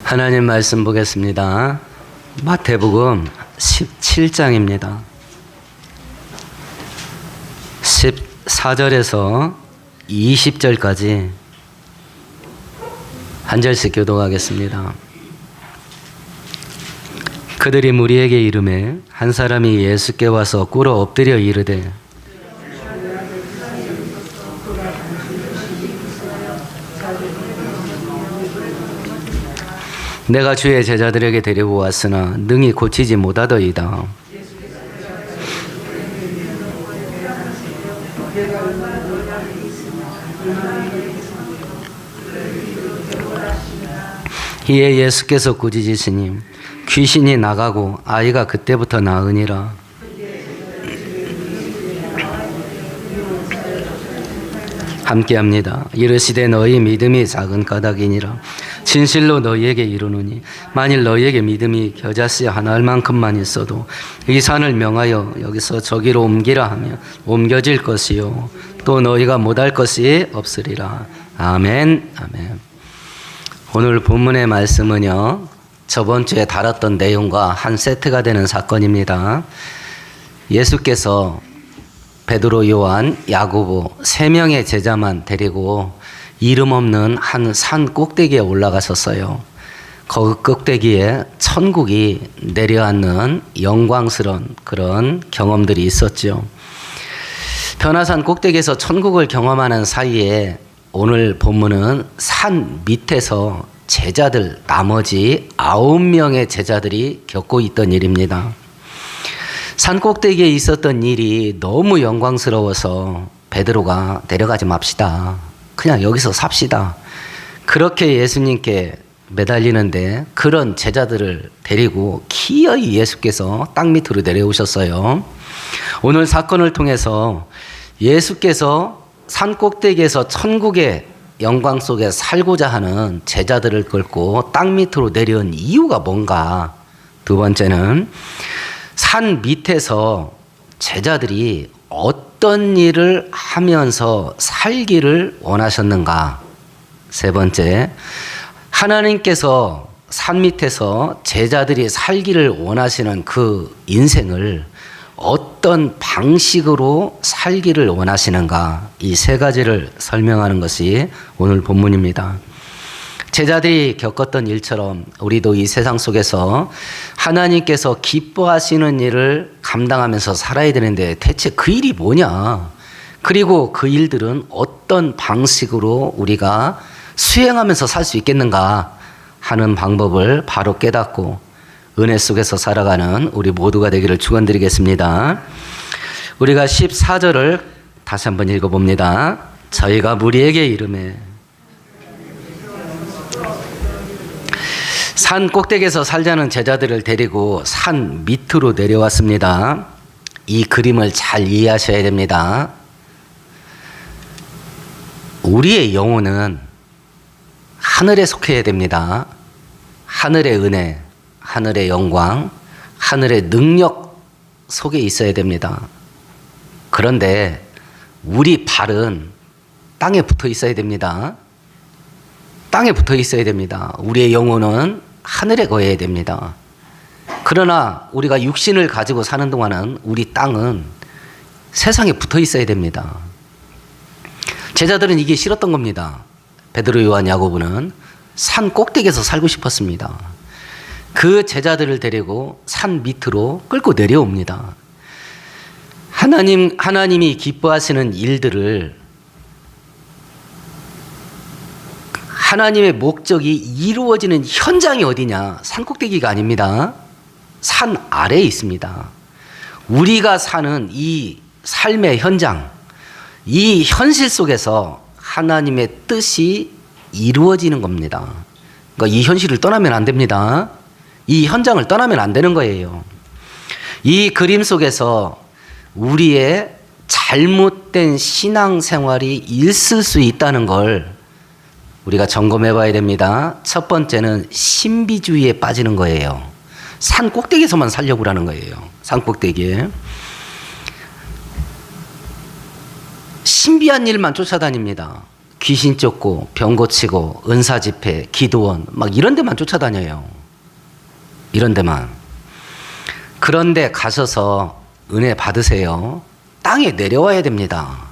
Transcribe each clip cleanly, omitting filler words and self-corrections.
하나님 말씀 보겠습니다. 마태복음 17장입니다. 14절에서 20절까지 한 절씩 교독하겠습니다. 그들이 무리에게 이르매 한 사람이 예수께 와서 꿇어 엎드려 이르되 내가 주의 제자들에게 데리고 왔으나 능히 고치지 못하더이다. 이에 예수께서 꾸짖으시니 귀신이 나가고 아이가 그때부터 나으니라. 함께합니다. 이르시되 너희 믿음이 작은 까닭이니라. 진실로 너희에게 이르노니 만일 너희에게 믿음이 겨자씨 한 알만큼만 있어도 이 산을 명하여 여기서 저기로 옮기라 하면 옮겨질 것이요 또 너희가 못할 것이 없으리라. 아멘. 아멘. 오늘 본문의 말씀은요, 저번 주에 다뤘던 내용과 한 세트가 되는 사건입니다. 예수께서 베드로, 요한, 야고보 3명의 제자만 데리고 이름 없는 한 산 꼭대기에 올라가셨어요. 그 꼭대기에 천국이 내려앉는 영광스러운 그런 경험들이 있었죠. 변화산 꼭대기에서 천국을 경험하는 사이에 오늘 본문은 산 밑에서 제자들, 나머지 9명의 제자들이 겪고 있던 일입니다. 산 꼭대기에 있었던 일이 너무 영광스러워서 베드로가 내려가지 맙시다. 그냥 여기서 삽시다. 그렇게 예수님께 매달리는데 그런 제자들을 데리고 기어이 예수께서 땅 밑으로 내려오셨어요. 오늘 사건을 통해서 예수께서 산 꼭대기에서 천국의 영광 속에 살고자 하는 제자들을 끌고 땅 밑으로 내려온 이유가 뭔가? 두 번째는 산 밑에서 제자들이 어떤 일을 하면서 살기를 원하셨는가? 세 번째, 하나님께서 산 밑에서 제자들이 살기를 원하시는 그 인생을 어떤 방식으로 살기를 원하시는가? 이 세 가지를 설명하는 것이 오늘 본문입니다. 제자들이 겪었던 일처럼 우리도 이 세상 속에서 하나님께서 기뻐하시는 일을 감당하면서 살아야 되는데 대체 그 일이 뭐냐? 그리고 그 일들은 어떤 방식으로 우리가 수행하면서 살 수 있겠는가 하는 방법을 바로 깨닫고 은혜 속에서 살아가는 우리 모두가 되기를 축원드리겠습니다. 우리가 14절을 다시 한번 읽어봅니다. 저희가 무리에게 이르매 산 꼭대기에서 살자는 제자들을 데리고 산 밑으로 내려왔습니다. 이 그림을 잘 이해하셔야 됩니다. 우리의 영혼은 하늘에 속해야 됩니다. 하늘의 은혜, 하늘의 영광, 하늘의 능력 속에 있어야 됩니다. 그런데 우리 발은 땅에 붙어 있어야 됩니다. 땅에 붙어 있어야 됩니다. 우리의 영혼은 하늘에 거해야 됩니다. 그러나 우리가 육신을 가지고 사는 동안은 우리 땅은 세상에 붙어 있어야 됩니다. 제자들은 이게 싫었던 겁니다. 베드로, 요한, 야고보는 산 꼭대기에서 살고 싶었습니다. 그 제자들을 데리고 산 밑으로 끌고 내려옵니다. 하나님이 기뻐하시는 일들을 하나님의 목적이 이루어지는 현장이 어디냐? 산 꼭대기가 아닙니다. 산 아래에 있습니다. 우리가 사는 이 삶의 현장, 이 현실 속에서 하나님의 뜻이 이루어지는 겁니다. 그러니까 이 현실을 떠나면 안 됩니다. 이 현장을 떠나면 안 되는 거예요. 이 그림 속에서 우리의 잘못된 신앙생활이 있을 수 있다는 걸 우리가 점검해 봐야 됩니다. 첫 번째는 신비주의에 빠지는 거예요. 산 꼭대기에서만 살려고 하는 거예요. 산 꼭대기에. 신비한 일만 쫓아다닙니다. 귀신 쫓고 병 고치고 은사 집회, 기도원 막 이런 데만 쫓아다녀요. 이런 데만. 그런데 가셔서 은혜 받으세요. 땅에 내려와야 됩니다.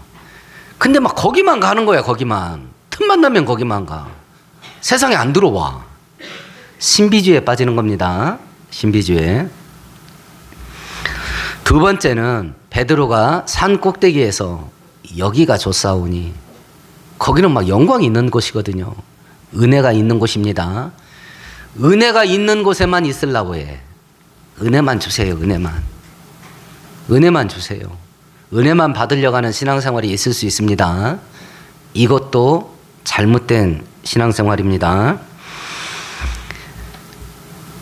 근데 막 거기만 가는 거야. 거기만. 틈만 나면 거기만 가. 세상에 안 들어와. 신비주의에 빠지는 겁니다. 신비주의에. 두 번째는 베드로가 산 꼭대기에서 여기가 좋사오니, 거기는 막 영광이 있는 곳이거든요. 은혜가 있는 곳입니다. 은혜가 있는 곳에만 있으려고 해. 은혜만 주세요. 은혜만. 은혜만 주세요. 은혜만 받으려고 하는 신앙생활이 있을 수 있습니다. 이것도 잘못된 신앙생활입니다.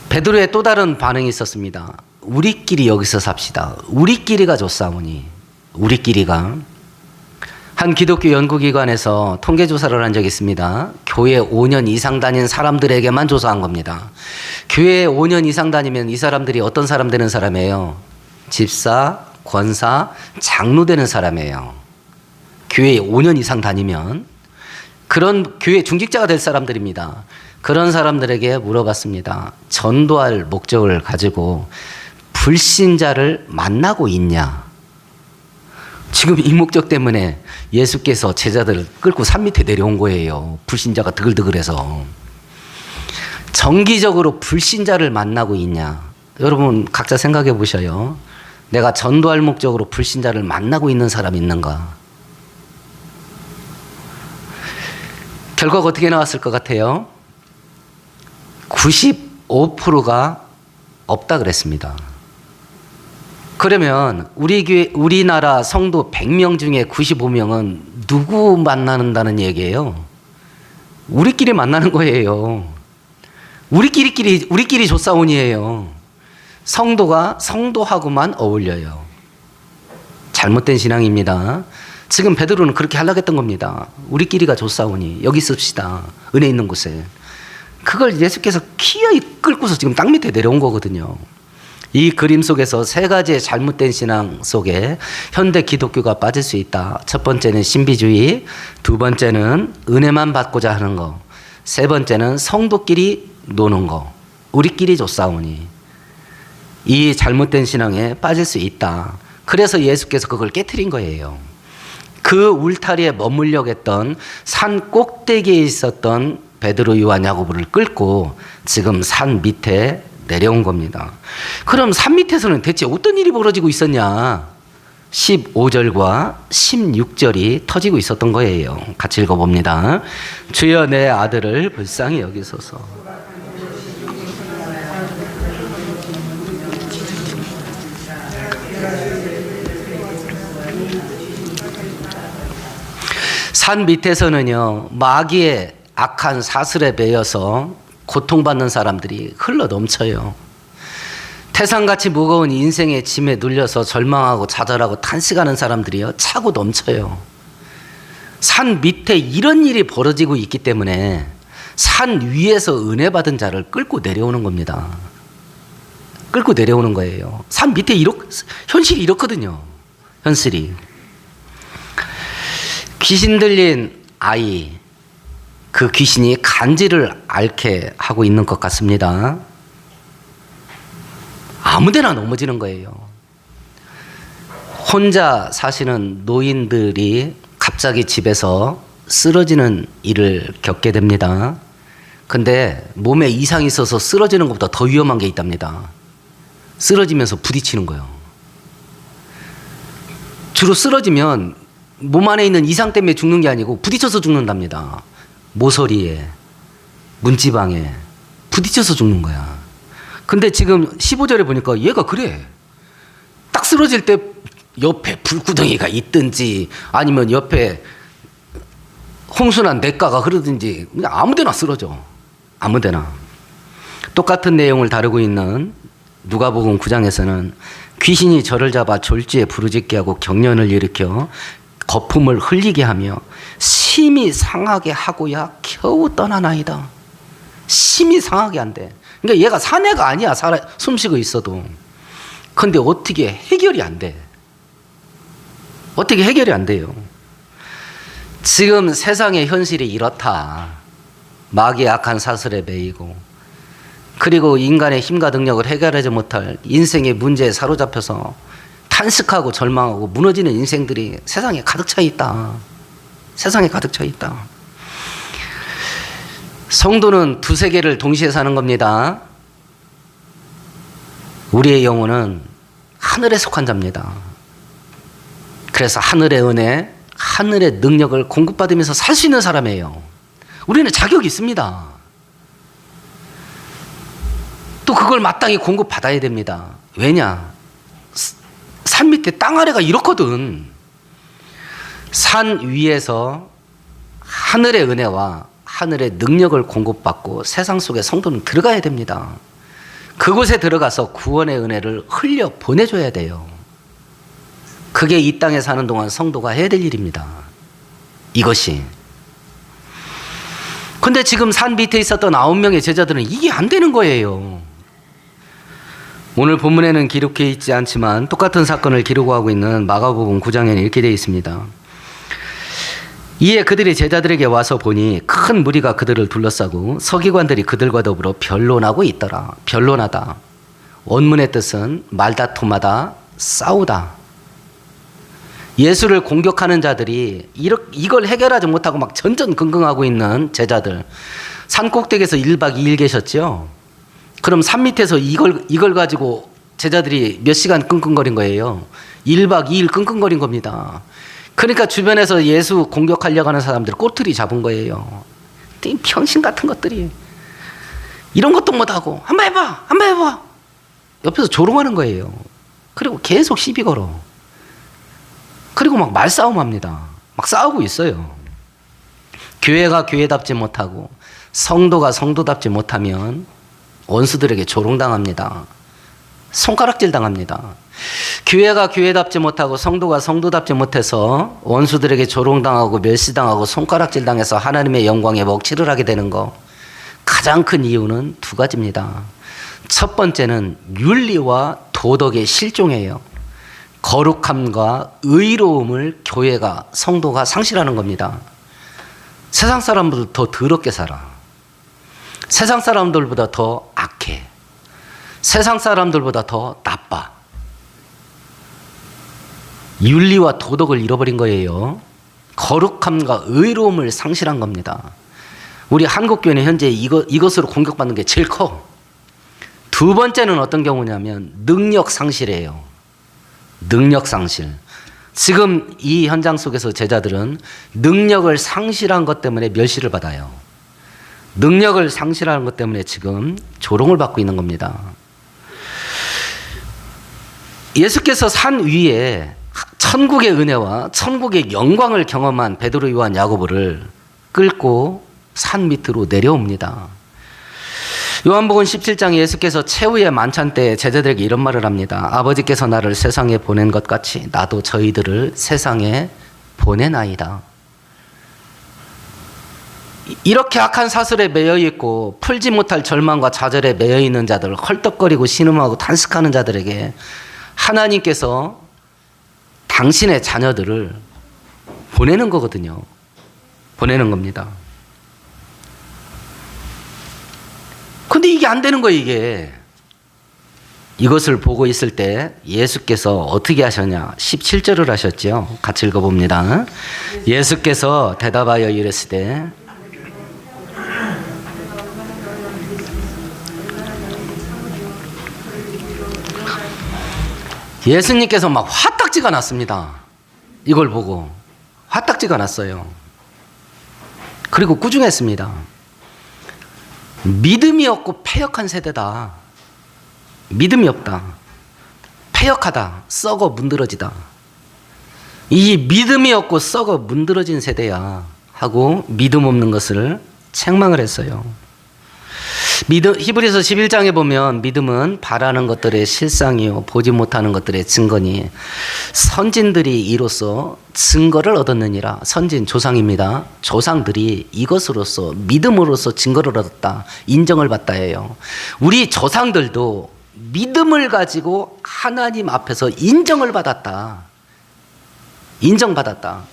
베드로의 또 다른 반응이 있었습니다. 우리끼리 여기서 삽시다. 우리끼리가 좋사오니. 우리끼리가. 한 기독교 연구기관에서 통계조사를 한 적이 있습니다. 교회 5년 이상 다닌 사람들에게만 조사한 겁니다. 교회 5년 이상 다니면 이 사람들이 어떤 사람 되는 사람이에요? 집사, 권사, 장로 되는 사람이에요. 교회에 5년 이상 다니면 그런 교회 중직자가 될 사람들입니다. 그런 사람들에게 물어봤습니다. 전도할 목적을 가지고 불신자를 만나고 있냐? 지금 이 목적 때문에 예수께서 제자들을 끌고 산 밑에 내려온 거예요. 불신자가 드글드글해서. 정기적으로 불신자를 만나고 있냐? 여러분 각자 생각해 보셔요. 내가 전도할 목적으로 불신자를 만나고 있는 사람이 있는가? 결과가 어떻게 나왔을 것 같아요? 95%가 없다 그랬습니다. 그러면 우리나라 성도 100명 중에 95명은 누구 만나는다는 얘기예요? 우리끼리 만나는 거예요. 우리끼리 조사온이에요. 성도가 성도하고만 어울려요. 잘못된 신앙입니다. 지금 베드로는 그렇게 하려고 했던 겁니다. 우리끼리가 조사오니 여기 씁시다. 은혜 있는 곳에. 그걸 예수께서 기어이 끌고서 지금 땅 밑에 내려온 거거든요. 이 그림 속에서 세 가지의 잘못된 신앙 속에 현대 기독교가 빠질 수 있다. 첫 번째는 신비주의, 두 번째는 은혜만 받고자 하는 거, 세 번째는 성도끼리 노는 거, 우리끼리 조싸우니. 이 잘못된 신앙에 빠질 수 있다. 그래서 예수께서 그걸 깨트린 거예요. 그 울타리에 머물려고 했던 산 꼭대기에 있었던 베드로, 요한, 야고보를 끌고 지금 산 밑에 내려온 겁니다. 그럼 산 밑에서는 대체 어떤 일이 벌어지고 있었냐? 15절과 16절이 터지고 있었던 거예요. 같이 읽어봅니다. 주여 내 아들을 불쌍히 여기소서. 산 밑에서는요, 마귀의 악한 사슬에 매여서 고통받는 사람들이 흘러 넘쳐요. 태산같이 무거운 인생의 짐에 눌려서 절망하고 좌절하고 탄식하는 사람들이요, 차고 넘쳐요. 산 밑에 이런 일이 벌어지고 있기 때문에 산 위에서 은혜 받은 자를 끌고 내려오는 겁니다. 끌고 내려오는 거예요. 산 밑에 현실이 이렇거든요. 현실이. 귀신 들린 아이, 그 귀신이 간지를 앓게 하고 있는 것 같습니다. 아무데나 넘어지는 거예요. 혼자 사시는 노인들이 갑자기 집에서 쓰러지는 일을 겪게 됩니다. 근데 몸에 이상이 있어서 쓰러지는 것보다 더 위험한 게 있답니다. 쓰러지면서 부딪히는 거예요. 주로 쓰러지면 몸 안에 있는 이상 때문에 죽는 게 아니고 부딪혀서 죽는답니다. 모서리에, 문지방에 부딪혀서 죽는 거야. 근데 지금 15절에 보니까 얘가 그래. 딱 쓰러질 때 옆에 불구덩이가 있든지 아니면 옆에 홍순한 냇가가 흐르든지 그냥 아무데나 쓰러져. 아무데나. 똑같은 내용을 다루고 있는 누가복음 9장에서는 귀신이 저를 잡아 졸지에 부르짖게 하고 경련을 일으켜 거품을 흘리게 하며 심히 상하게 하고야 겨우 떠나나이다. 심히 상하게 한대. 그러니까 얘가 사내가 아니야. 숨쉬고 있어도. 근데 어떻게 해결이 안 돼. 어떻게 해결이 안 돼요. 지금 세상의 현실이 이렇다. 마귀의 악한 사슬에 매이고, 그리고 인간의 힘과 능력을 해결하지 못할 인생의 문제에 사로잡혀서 탄식하고 절망하고 무너지는 인생들이 세상에 가득 차 있다. 세상에 가득 차 있다. 성도는 두 세계를 동시에 사는 겁니다. 우리의 영혼은 하늘에 속한 자입니다. 그래서 하늘의 은혜, 하늘의 능력을 공급받으면서 살 수 있는 사람이에요. 우리는 자격이 있습니다. 또 그걸 마땅히 공급받아야 됩니다. 왜냐? 산 밑에 땅 아래가 이렇거든. 산 위에서 하늘의 은혜와 하늘의 능력을 공급받고 세상 속에 성도는 들어가야 됩니다. 그곳에 들어가서 구원의 은혜를 흘려 보내줘야 돼요. 그게 이 땅에 사는 동안 성도가 해야 될 일입니다. 이것이. 근데 지금 산 밑에 있었던 9명의 제자들은 이게 안 되는 거예요. 오늘 본문에는 기록해 있지 않지만 똑같은 사건을 기록하고 있는 마가복음 9장에는 이렇게 되어 있습니다. 이에 그들이 제자들에게 와서 보니 큰 무리가 그들을 둘러싸고 서기관들이 그들과 더불어 변론하고 있더라. 변론하다. 원문의 뜻은 말다툼하다, 싸우다. 예수를 공격하는 자들이 이걸 해결하지 못하고 막 전전긍긍하고 있는 제자들. 산 꼭대기에서 1박 2일 계셨죠? 그럼 산 밑에서 이걸 가지고 제자들이 몇 시간 끙끙거린 거예요? 1박 2일 끙끙거린 겁니다. 그러니까 주변에서 예수 공격하려고 하는 사람들 꼬투리 잡은 거예요. 병신 같은 것들이. 이런 것도 못하고 한번 해봐, 한번 해봐. 옆에서 조롱하는 거예요. 그리고 계속 시비 걸어. 그리고 막 말싸움합니다. 막 싸우고 있어요. 교회가 교회답지 못하고 성도가 성도답지 못하면 원수들에게 조롱당합니다. 손가락질 당합니다. 교회가 교회답지 못하고 성도가 성도답지 못해서 원수들에게 조롱당하고 멸시당하고 손가락질 당해서 하나님의 영광에 먹칠을 하게 되는 거, 가장 큰 이유는 두 가지입니다. 첫 번째는 윤리와 도덕의 실종이에요. 거룩함과 의로움을 교회가, 성도가 상실하는 겁니다. 세상 사람들보다 더 더럽게 살아. 세상 사람들보다 더 악해. 세상 사람들보다 더 나빠. 윤리와 도덕을 잃어버린 거예요. 거룩함과 의로움을 상실한 겁니다. 우리 한국교회는 현재 이것으로 공격받는 게 제일 커. 두 번째는 어떤 경우냐면 능력 상실이에요. 능력 상실. 지금 이 현장 속에서 제자들은 능력을 상실한 것 때문에 멸시를 받아요. 능력을 상실하는 것 때문에 지금 조롱을 받고 있는 겁니다. 예수께서 산 위에 천국의 은혜와 천국의 영광을 경험한 베드로, 요한, 야고보를 끌고 산 밑으로 내려옵니다. 요한복음 17장에 예수께서 최후의 만찬 때 제자들에게 이런 말을 합니다. 아버지께서 나를 세상에 보낸 것 같이 나도 저희들을 세상에 보내나이다. 이렇게 악한 사슬에 매여 있고 풀지 못할 절망과 좌절에 매여 있는 자들, 헐떡거리고 신음하고 탄식하는 자들에게 하나님께서 당신의 자녀들을 보내는 거거든요. 보내는 겁니다. 근데 이게 안 되는 거예요, 이게. 이것을 보고 있을 때 예수께서 어떻게 하셨냐? 17절을 하셨죠. 같이 읽어봅니다. 예수께서 대답하여 이르시되 예수님께서 막 화딱지가 났습니다. 이걸 보고 화딱지가 났어요. 그리고 꾸중했습니다. 믿음이 없고 패역한 세대다. 믿음이 없다. 패역하다. 썩어 문드러지다. 이 믿음이 없고 썩어 문드러진 세대야 하고 믿음 없는 것을 책망을 했어요. 히브리서 11장에 보면 믿음은 바라는 것들의 실상이요 보지 못하는 것들의 증거니 선진들이 이로써 증거를 얻었느니라. 선진 조상입니다. 조상들이 이것으로서 믿음으로써 증거를 얻었다. 인정을 받다 해요. 우리 조상들도 믿음을 가지고 하나님 앞에서 인정을 받았다. 인정받았다.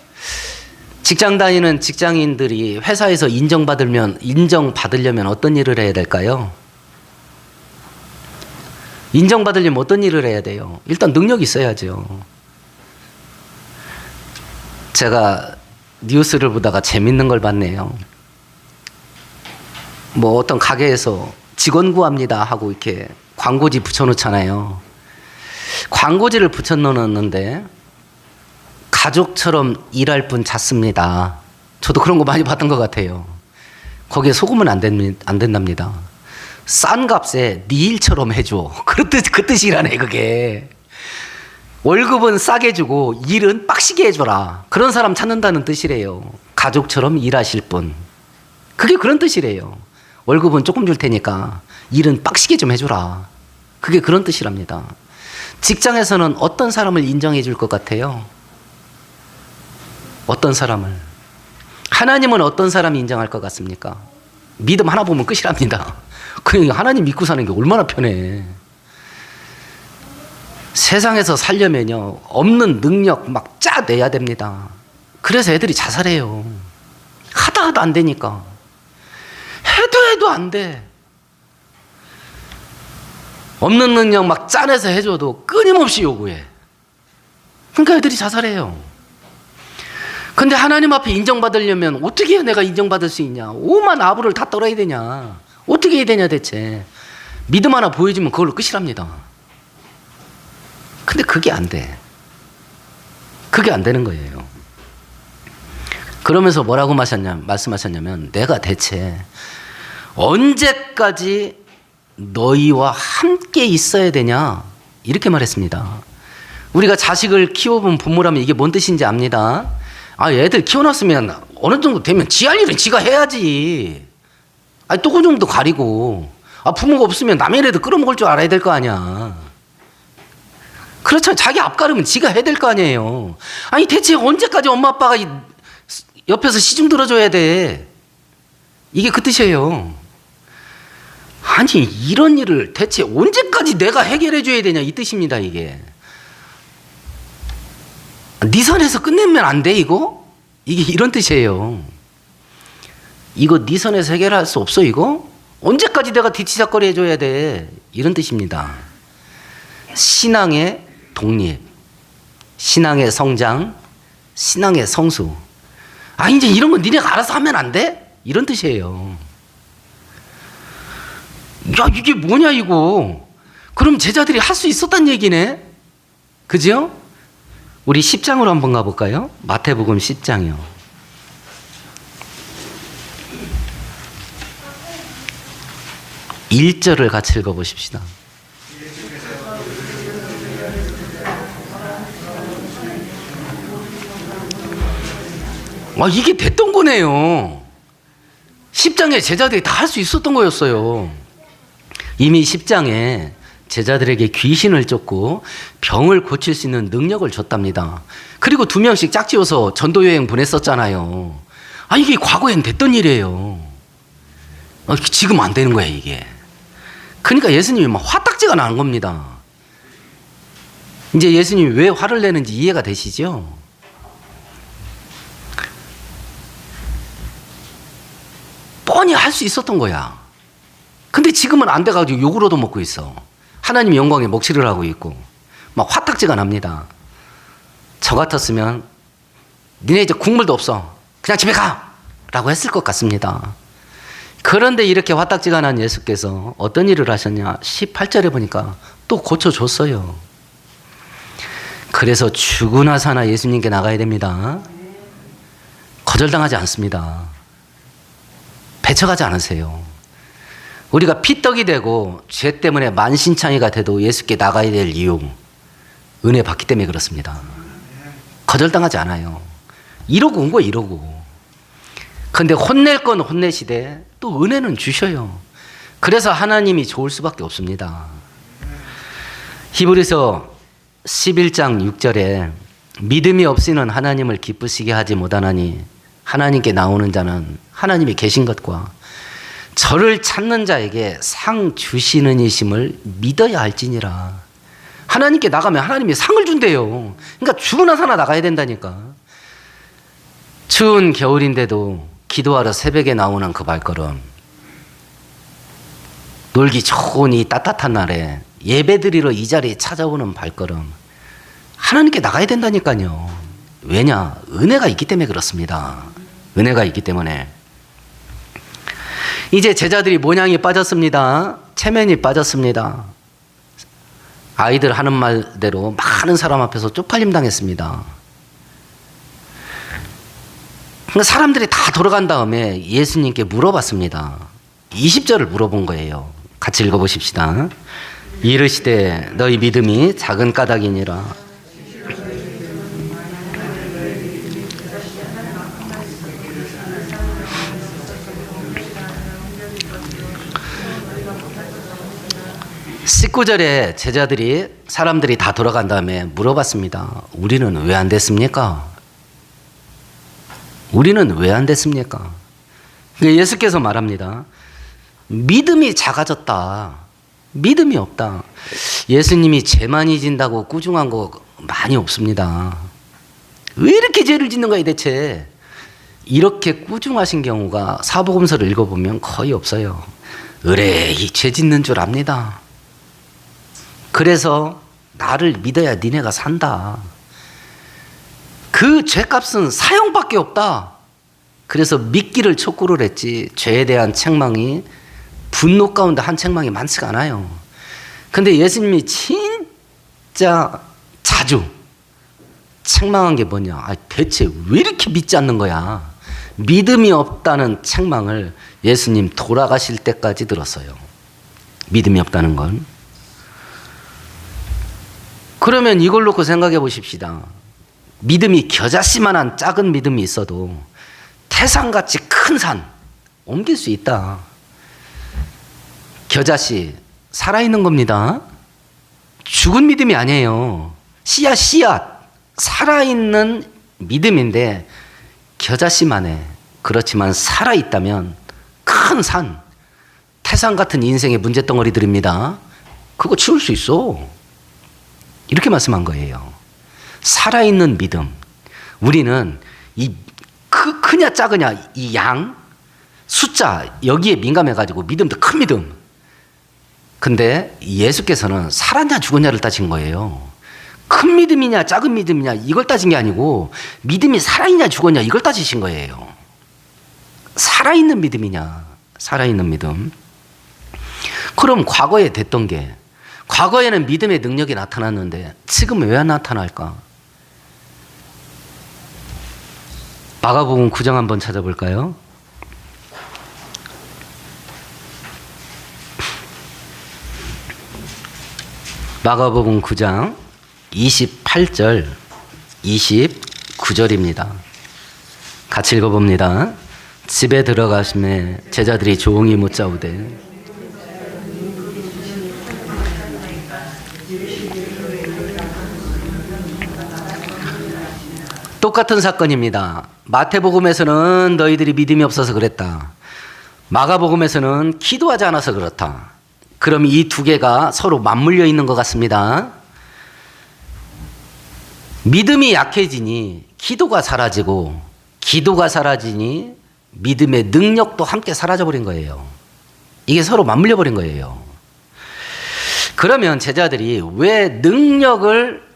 직장 다니는 직장인들이 회사에서 인정받으려면 어떤 일을 해야 될까요? 인정받으려면 어떤 일을 해야 돼요? 일단 능력이 있어야죠. 제가 뉴스를 보다가 재밌는 걸 봤네요. 뭐 어떤 가게에서 직원 구합니다 하고 이렇게 광고지 붙여놓잖아요. 광고지를 붙여놓았는데 가족처럼 일할 분 찾습니다. 저도 그런 거 많이 봤던 것 같아요. 거기에 속으면 안 된답니다. 싼 값에 네 일처럼 해줘. 그 뜻이라네 그게. 월급은 싸게 주고 일은 빡시게 해줘라. 그런 사람 찾는다는 뜻이래요. 가족처럼 일하실 분. 그게 그런 뜻이래요. 월급은 조금 줄 테니까 일은 빡시게 좀 해줘라. 그게 그런 뜻이랍니다. 직장에서는 어떤 사람을 인정해 줄 것 같아요? 어떤 사람을? 하나님은 어떤 사람 인정할 것 같습니까? 믿음 하나 보면 끝이랍니다. 그냥 하나님 믿고 사는 게 얼마나 편해. 세상에서 살려면요, 없는 능력 막 짜내야 됩니다. 그래서 애들이 자살해요. 하다 안 되니까. 해도 안 돼. 없는 능력 막 짜내서 해줘도 끊임없이 요구해. 그러니까 애들이 자살해요. 근데 하나님 앞에 인정받으려면 어떻게 해야 내가 인정받을 수 있냐? 오만 아부를 다 떨어야 되냐? 어떻게 해야 되냐 대체? 믿음 하나 보여주면 그걸로 끝이랍니다. 근데 그게 안 돼. 그게 안 되는 거예요. 그러면서 뭐라고 말씀하셨냐면 내가 대체 언제까지 너희와 함께 있어야 되냐? 이렇게 말했습니다. 우리가 자식을 키워본 부모라면 이게 뭔 뜻인지 압니다. 애들 키워놨으면 어느 정도 되면 지 할 일은 지가 해야지. 또 그 정도 가리고. 부모가 없으면 남의 애들 끌어먹을 줄 알아야 될 거 아니야. 그렇잖아. 자기 앞가림은 지가 해야 될 거 아니에요. 대체 언제까지 엄마 아빠가 옆에서 시중 들어줘야 돼? 이게 그 뜻이에요. 이런 일을 대체 언제까지 내가 해결해 줘야 되냐 이 뜻입니다. 이게. 네 선에서 끝내면 안 돼 이거? 이게 이런 뜻이에요. 이거 네 선에서 해결할 수 없어 이거? 언제까지 내가 뒤치작거리 해줘야 돼? 이런 뜻입니다. 신앙의 독립, 신앙의 성장, 신앙의 성수. 이제 이런 거 니네가 알아서 하면 안 돼? 이런 뜻이에요. 이게 뭐냐 이거? 그럼 제자들이 할 수 있었단 얘기네? 그죠? 우리 10장으로 한번 가볼까요? 마태복음 10장이요. (1절을) 같이 읽어보십시다. 이게 됐던 거네요. 10장에 제자들이 다 할 수 있었던 거였어요. 이미 10장에 제자들에게 귀신을 쫓고 병을 고칠 수 있는 능력을 줬답니다. 그리고 2명씩 짝지어서 전도여행 보냈었잖아요. 이게 과거엔 됐던 일이에요. 지금 안 되는 거야 이게. 그러니까 예수님이 막 화딱지가 나는 겁니다. 이제 예수님이 왜 화를 내는지 이해가 되시죠? 뻔히 할 수 있었던 거야. 근데 지금은 안 돼가지고 욕을 얻어먹고 있어. 하나님 영광에 먹칠을 하고 있고 막 화딱지가 납니다. 저 같았으면 니네 이제 국물도 없어. 그냥 집에 가! 라고 했을 것 같습니다. 그런데 이렇게 화딱지가 난 예수께서 어떤 일을 하셨냐? 18절에 보니까 또 고쳐줬어요. 그래서 죽으나 사나 예수님께 나가야 됩니다. 거절당하지 않습니다. 배척하지 않으세요. 우리가 피떡이 되고 죄 때문에 만신창이가 돼도 예수께 나가야 될 이유, 은혜 받기 때문에 그렇습니다. 거절당하지 않아요. 이러고 온 거예요. 이러고. 근데 혼낼 건 혼내시되 또 은혜는 주셔요. 그래서 하나님이 좋을 수밖에 없습니다. 히브리서 11장 6절에 믿음이 없이는 하나님을 기쁘시게 하지 못하나니 하나님께 나오는 자는 하나님이 계신 것과 저를 찾는 자에게 상 주시는 이심을 믿어야 할지니라. 하나님께 나가면 하나님이 상을 준대요. 그러니까 죽으나 사나 나가야 된다니까. 추운 겨울인데도 기도하러 새벽에 나오는 그 발걸음, 놀기 좋은 이 따뜻한 날에 예배드리러 이 자리에 찾아오는 발걸음, 하나님께 나가야 된다니까요. 왜냐? 은혜가 있기 때문에 그렇습니다. 은혜가 있기 때문에. 이제 제자들이 모양이 빠졌습니다. 체면이 빠졌습니다. 아이들 하는 말대로 많은 사람 앞에서 쪽팔림 당했습니다. 사람들이 다 돌아간 다음에 예수님께 물어봤습니다. 20절을 물어본 거예요. 같이 읽어보십시다. 이르시되 너희 믿음이 작은 까닭이니라. (19절에) 제자들이 사람들이 다 돌아간 다음에 물어봤습니다. 우리는 왜 안 됐습니까? 우리는 왜 안 됐습니까? 예수께서 말합니다. 믿음이 작아졌다. 믿음이 없다. 예수님이 죄 많이 진다고 꾸중한 거 많이 없습니다. 왜 이렇게 죄를 짓는 거야 대체? 이렇게 꾸중하신 경우가 사복음서를 읽어보면 거의 없어요. 의뢰히 죄 짓는 줄 압니다. 그래서 나를 믿어야 니네가 산다. 그 죄값은 사형밖에 없다. 그래서 믿기를 촉구를 했지 죄에 대한 책망이 분노 가운데 한 책망이 많지가 않아요. 근데 예수님이 진짜 자주 책망한 게 뭐냐? 대체 왜 이렇게 믿지 않는 거야? 믿음이 없다는 책망을 예수님 돌아가실 때까지 들었어요. 믿음이 없다는 건. 그러면 이걸 놓고 생각해 보십시다. 믿음이 겨자씨만한 작은 믿음이 있어도 태산같이 큰 산 옮길 수 있다. 겨자씨 살아있는 겁니다. 죽은 믿음이 아니에요. 씨앗 살아있는 믿음인데 겨자씨만해. 그렇지만 살아있다면 큰 산, 태산 같은 인생의 문제덩어리들입니다. 그거 치울 수 있어. 이렇게 말씀한 거예요. 살아있는 믿음. 우리는 이 크냐 작으냐 이 양, 숫자 여기에 민감해가지고 믿음도 큰 믿음. 근데 예수께서는 살았냐 죽었냐를 따진 거예요. 큰 믿음이냐 작은 믿음이냐 이걸 따진 게 아니고 믿음이 살아있냐 죽었냐 이걸 따지신 거예요. 살아있는 믿음이냐 살아있는 믿음. 그럼 과거에 됐던 게, 과거에는 믿음의 능력이 나타났는데 지금은 왜 안 나타날까? 마가복음 9장 한번 찾아볼까요? 마가복음 9장 28절 29절입니다. 같이 읽어봅니다. 집에 들어가심에 제자들이 조용히 묻자오되 똑같은 사건입니다. 마태복음에서는 너희들이 믿음이 없어서 그랬다. 마가복음에서는 기도하지 않아서 그렇다. 그럼 이 두 개가 서로 맞물려 있는 것 같습니다. 믿음이 약해지니 기도가 사라지고, 기도가 사라지니 믿음의 능력도 함께 사라져버린 거예요. 이게 서로 맞물려 버린 거예요. 그러면 제자들이 왜 능력을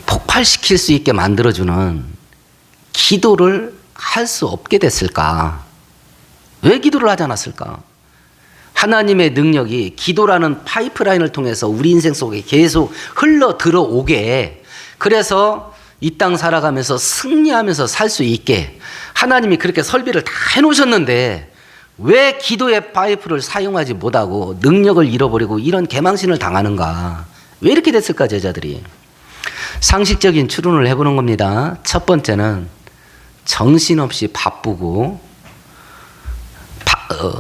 폭발시킬 수 있게 만들어주는 기도를 할 수 없게 됐을까? 왜 기도를 하지 않았을까? 하나님의 능력이 기도라는 파이프라인을 통해서 우리 인생 속에 계속 흘러 들어오게, 그래서 이 땅 살아가면서 승리하면서 살 수 있게 하나님이 그렇게 설비를 다 해놓으셨는데 왜 기도의 파이프를 사용하지 못하고 능력을 잃어버리고 이런 개망신을 당하는가? 왜 이렇게 됐을까? 제자들이 상식적인 추론을 해보는 겁니다. 첫 번째는 정신없이 바쁘고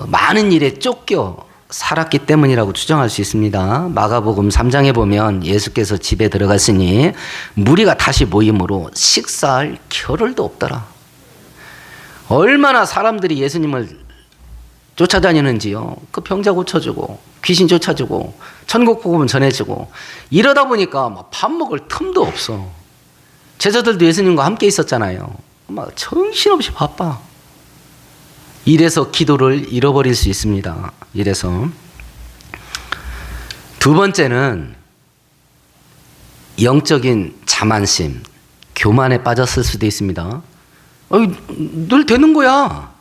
많은 일에 쫓겨 살았기 때문이라고 추정할 수 있습니다. 마가복음 3장에 보면 예수께서 집에 들어갔으니 무리가 다시 모임으로 식사할 겨를도 없더라. 얼마나 사람들이 예수님을 쫓아다니는지요. 그 병자 고쳐주고 귀신 쫓아주고 천국 복음 전해주고 이러다 보니까 밥 먹을 틈도 없어. 제자들도 예수님과 함께 있었잖아요. 막 정신없이 바빠. 이래서 기도를 잃어버릴 수 있습니다. 이래서 두 번째는 영적인 자만심, 교만에 빠졌을 수도 있습니다. 늘 되는 거야.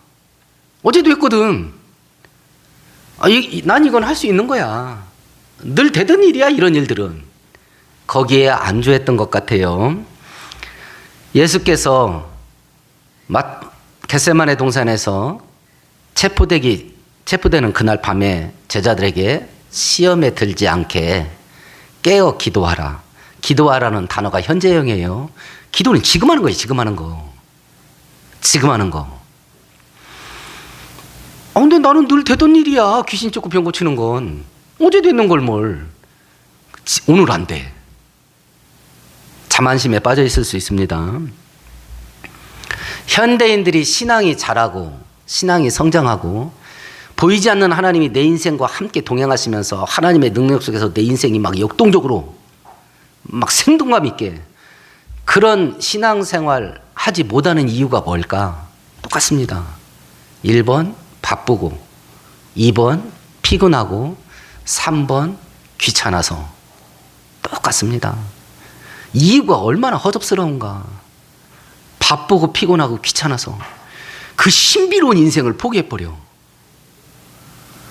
어제도 했거든. 난 이건 할 수 있는 거야. 늘 되던 일이야, 이런 일들은. 거기에 안주했던 것 같아요. 예수께서 겟세마네 동산에서 체포되는 그날 밤에 제자들에게 시험에 들지 않게 깨어 기도하라. 기도하라는 단어가 현재형이에요. 기도는 지금 하는 거예요. 지금 하는 거. 지금 하는 거. 근데 나는 늘 되던 일이야. 귀신 쫓고 병 고치는 건. 어제 됐는 걸 뭘. 오늘 안 돼. 자만심에 빠져 있을 수 있습니다. 현대인들이 신앙이 자라고 신앙이 성장하고 보이지 않는 하나님이 내 인생과 함께 동행하시면서 하나님의 능력 속에서 내 인생이 막 역동적으로 막 생동감 있게 그런 신앙생활 하지 못하는 이유가 뭘까? 똑같습니다. 1번 바쁘고 2번 피곤하고 3번 귀찮아서 똑같습니다. 이유가 얼마나 허접스러운가. 바쁘고 피곤하고 귀찮아서 그 신비로운 인생을 포기해버려.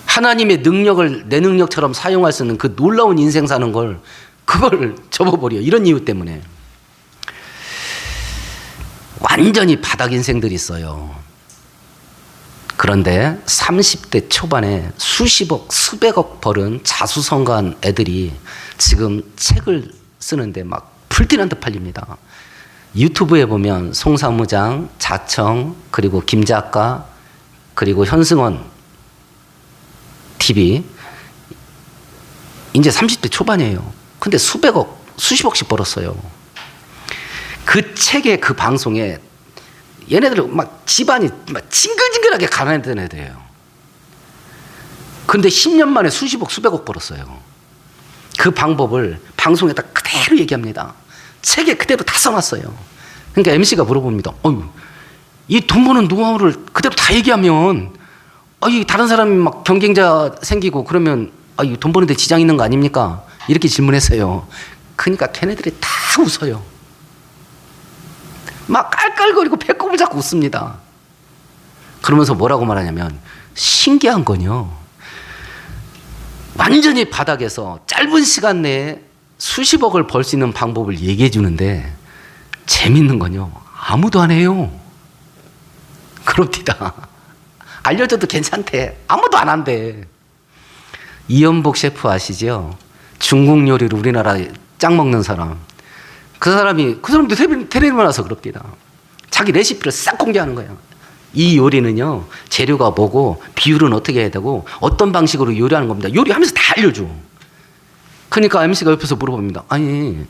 하나님의 능력을 내 능력처럼 사용할 수 있는 그 놀라운 인생 사는 걸 그걸 접어버려. 이런 이유 때문에 완전히 바닥 인생들이 있어요. 그런데 30대 초반에 수십억 수백억 벌은 자수성가한 애들이 지금 책을 쓰는데 막 불티난 듯 팔립니다. 유튜브에 보면 송사무장, 자청, 그리고 김작가, 그리고 현승원 TV 이제 30대 초반이에요. 근데 수백억, 수십억씩 벌었어요. 그 책에 그 방송에 얘네들은 막 집안이 막 징글징글하게 가난했던 애들이에요. 근데 10년 만에 수십억, 수백억 벌었어요. 그 방법을 방송에다 그대로 얘기합니다. 책에 그대로 다 써놨어요. 그러니까 MC가 물어봅니다. 이 돈 버는 노하우를 그대로 다 얘기하면 이 다른 사람이 막 경쟁자 생기고 그러면 돈 버는데 지장 있는 거 아닙니까? 이렇게 질문했어요. 그러니까 걔네들이 다 웃어요. 막 깔깔거리고 배꼽을 잡고 웃습니다. 그러면서 뭐라고 말하냐면 신기한 건요. 완전히 바닥에서 짧은 시간 내에 수십억을 벌 수 있는 방법을 얘기해 주는데 재밌는 건요. 아무도 안 해요. 그럽니다. 알려줘도 괜찮대. 아무도 안 한대. 이연복 셰프 아시죠? 중국 요리를 우리나라에 짱 먹는 사람. 그 사람도 텔레비전 와서 그럽니다. 자기 레시피를 싹 공개하는 거예요. 이 요리는요, 재료가 뭐고, 비율은 어떻게 해야 되고, 어떤 방식으로 요리하는 겁니다. 요리하면서 다 알려줘. 그러니까 MC가 옆에서 물어봅니다. 아니,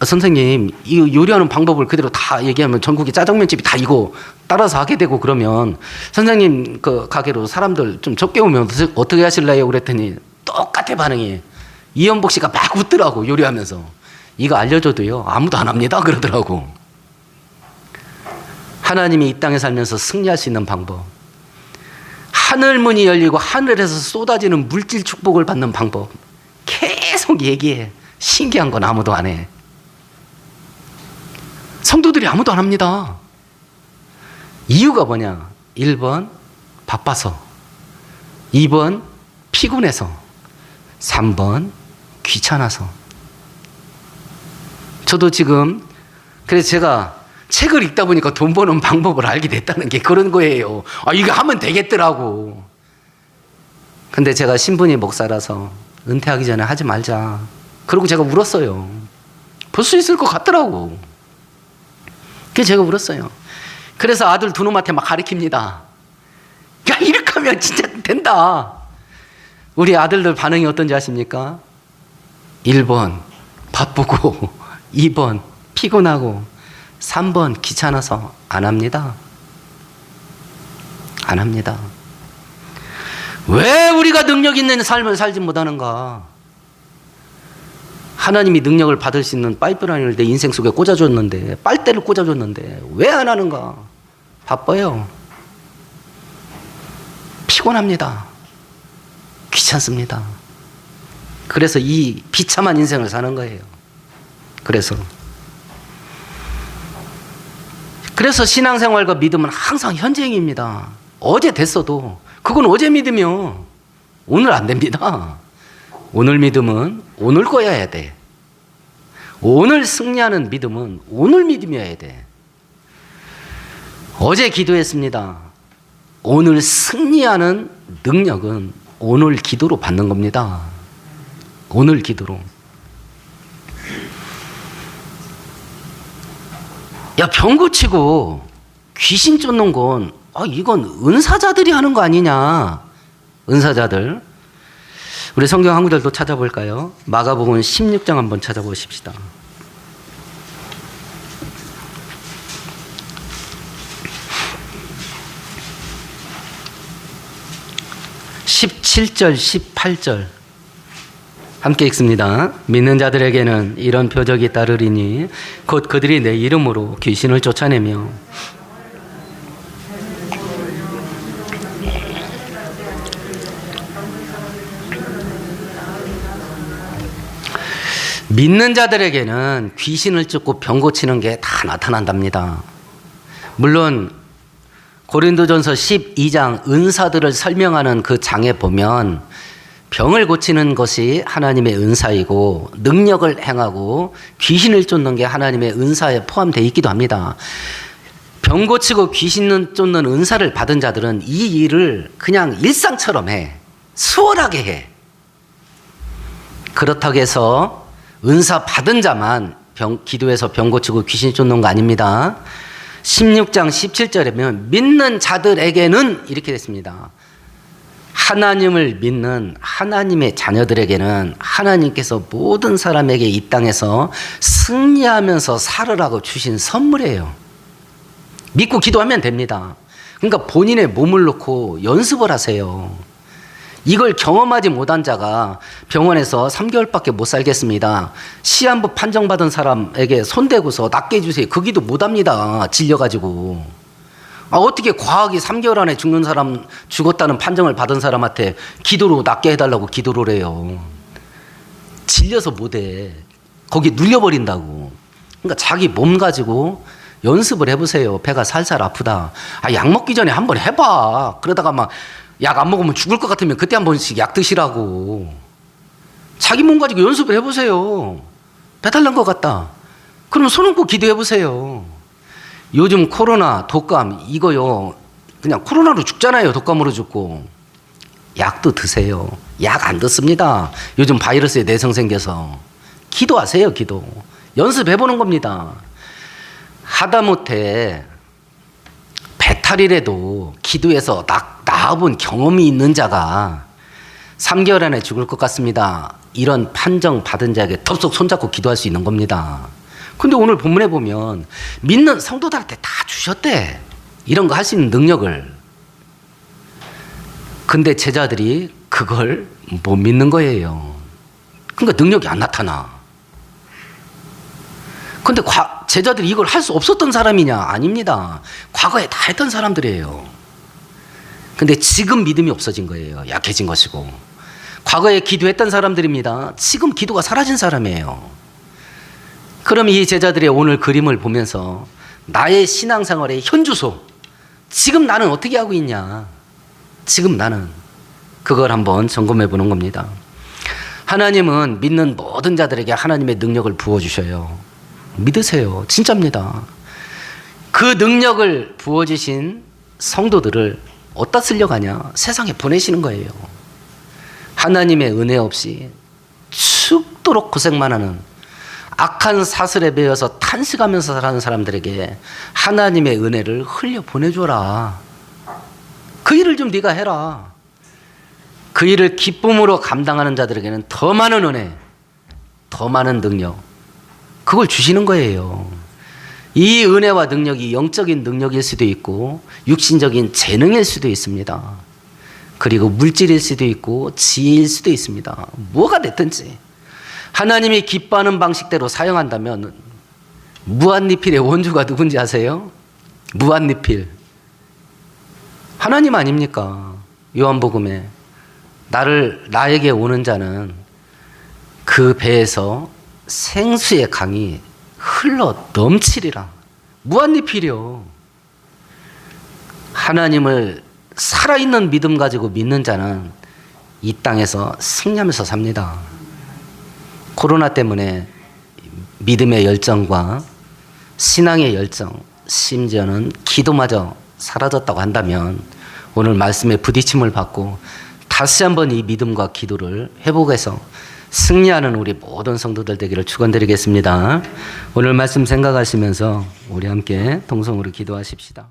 선생님, 이 요리하는 방법을 그대로 다 얘기하면 전국의 짜장면집이 다 이거 따라서 하게 되고 그러면 선생님 그 가게로 사람들 좀 적게 오면 어떻게 하실래요? 그랬더니 똑같아 반응이. 이연복 씨가 막 웃더라고, 요리하면서. 이거 알려줘도요, 아무도 안 합니다. 그러더라고. 하나님이 이 땅에 살면서 승리할 수 있는 방법. 하늘 문이 열리고 하늘에서 쏟아지는 물질 축복을 받는 방법. 계속 얘기해. 신기한 건 아무도 안 해. 성도들이 아무도 안 합니다. 이유가 뭐냐? 1번 바빠서, 2번 피곤해서, 3번 귀찮아서. 저도 지금 그래서 제가 책을 읽다 보니까 돈 버는 방법을 알게 됐다는 게 그런 거예요. 이거 하면 되겠더라고. 근데 제가 신분이 목사라서 은퇴하기 전에 하지 말자. 그러고 제가 울었어요. 볼 수 있을 것 같더라고. 그래서 제가 울었어요. 그래서 아들 두 놈한테 막 가르칩니다. 야, 이렇게 하면 진짜 된다. 우리 아들들 반응이 어떤지 아십니까? 1번 바쁘고 2번 피곤하고 3번 귀찮아서 안 합니다. 안 합니다. 왜 우리가 능력 있는 삶을 살지 못하는가? 하나님이 능력을 받을 수 있는 파이프라인을 내 인생 속에 꽂아줬는데, 빨대를 꽂아줬는데 왜 안 하는가? 바빠요. 피곤합니다. 귀찮습니다. 그래서 이 비참한 인생을 사는 거예요. 그래서 신앙생활과 믿음은 항상 현재입니다. 어제 됐어도 그건 어제 믿으면 오늘 안 됩니다. 오늘 믿음은 오늘 거여야 돼. 오늘 승리하는 믿음은 오늘 믿음이어야 돼. 어제 기도했습니다. 오늘 승리하는 능력은 오늘 기도로 받는 겁니다. 오늘 기도로. 야, 병 고치고 귀신 쫓는 건 이건 은사자들이 하는 거 아니냐. 은사자들. 우리 성경 한 구절도 찾아볼까요? 마가복음 16장 한번 찾아보십시다. 17절, 18절 함께 읽습니다. 믿는 자들에게는 이런 표적이 따르리니 곧 그들이 내 이름으로 귀신을 쫓아내며 믿는 자들에게는 귀신을 쫓고 병 고치는 게 다 나타난답니다. 물론 고린도전서 12장 은사들을 설명하는 그 장에 보면 병을 고치는 것이 하나님의 은사이고 능력을 행하고 귀신을 쫓는 게 하나님의 은사에 포함되어 있기도 합니다. 병 고치고 귀신 쫓는 은사를 받은 자들은 이 일을 그냥 일상처럼 해. 수월하게 해. 그렇다고 해서 은사 받은 자만 기도해서 병 고치고 귀신 쫓는 거 아닙니다. 16장 17절에 보면 믿는 자들에게는 이렇게 됐습니다. 하나님을 믿는 하나님의 자녀들에게는 하나님께서 모든 사람에게 이 땅에서 승리하면서 살으라고 주신 선물이에요. 믿고 기도하면 됩니다. 그러니까 본인의 몸을 놓고 연습을 하세요. 이걸 경험하지 못한 자가 병원에서 3개월밖에 못 살겠습니다. 시한부 판정받은 사람에게 손대고서 낫게 해주세요. 그 기도 못합니다. 질려가지고. 어떻게 과학이 3개월 안에 죽는 사람, 죽었다는 판정을 받은 사람한테 기도로 낫게 해달라고 기도를 해요. 질려서 못해. 거기 눌려버린다고. 그러니까 자기 몸 가지고 연습을 해보세요. 배가 살살 아프다. 약 먹기 전에 한번 해봐. 그러다가 막 약 안 먹으면 죽을 것 같으면 그때 한 번씩 약 드시라고. 자기 몸 가지고 연습을 해보세요. 배탈 난 것 같다. 그럼 손 얹고 기도해보세요. 요즘 코로나, 독감 이거요. 그냥 코로나로 죽잖아요. 독감으로 죽고. 약도 드세요. 약 안 듣습니다. 요즘 바이러스에 내성 생겨서. 기도하세요. 기도. 연습해보는 겁니다. 하다못해 배탈이라도 기도해서 나아본 경험이 있는 자가 3개월 안에 죽을 것 같습니다. 이런 판정 받은 자에게 덥석 손잡고 기도할 수 있는 겁니다. 근데 오늘 본문에 보면 믿는 성도들한테 다 주셨대. 이런 거 할 수 있는 능력을. 근데 제자들이 그걸 못 믿는 거예요. 그러니까 능력이 안 나타나. 근데 제자들이 이걸 할 수 없었던 사람이냐? 아닙니다. 과거에 다 했던 사람들이에요. 근데 지금 믿음이 없어진 거예요. 약해진 것이고. 과거에 기도했던 사람들입니다. 지금 기도가 사라진 사람이에요. 그럼 이 제자들의 오늘 그림을 보면서 나의 신앙생활의 현주소, 지금 나는 어떻게 하고 있냐? 지금 나는 그걸 한번 점검해 보는 겁니다. 하나님은 믿는 모든 자들에게 하나님의 능력을 부어주셔요. 믿으세요. 진짜입니다. 그 능력을 부어주신 성도들을 어디다 쓰려고 하냐? 세상에 보내시는 거예요. 하나님의 은혜 없이 죽도록 고생만 하는 악한 사슬에 매여서 탄식하면서 사는 사람들에게 하나님의 은혜를 흘려 보내줘라. 그 일을 좀 네가 해라. 그 일을 기쁨으로 감당하는 자들에게는 더 많은 은혜, 더 많은 능력, 그걸 주시는 거예요. 이 은혜와 능력이 영적인 능력일 수도 있고 육신적인 재능일 수도 있습니다. 그리고 물질일 수도 있고 지혜일 수도 있습니다. 뭐가 됐든지 하나님이 기뻐하는 방식대로 사용한다면 무한리필의 원주가 누군지 아세요? 무한리필. 하나님 아닙니까? 요한복음에 나에게 오는 자는 그 배에서 생수의 강이 흘러 넘치리라. 무한리필이요. 하나님을 살아있는 믿음 가지고 믿는 자는 이 땅에서 승리하면서 삽니다. 코로나 때문에 믿음의 열정과 신앙의 열정, 심지어는 기도마저 사라졌다고 한다면 오늘 말씀에 부딪힘을 받고 다시 한번 이 믿음과 기도를 회복해서 승리하는 우리 모든 성도들 되기를 축원드리겠습니다. 오늘 말씀 생각하시면서 우리 함께 동성으로 기도하십시다.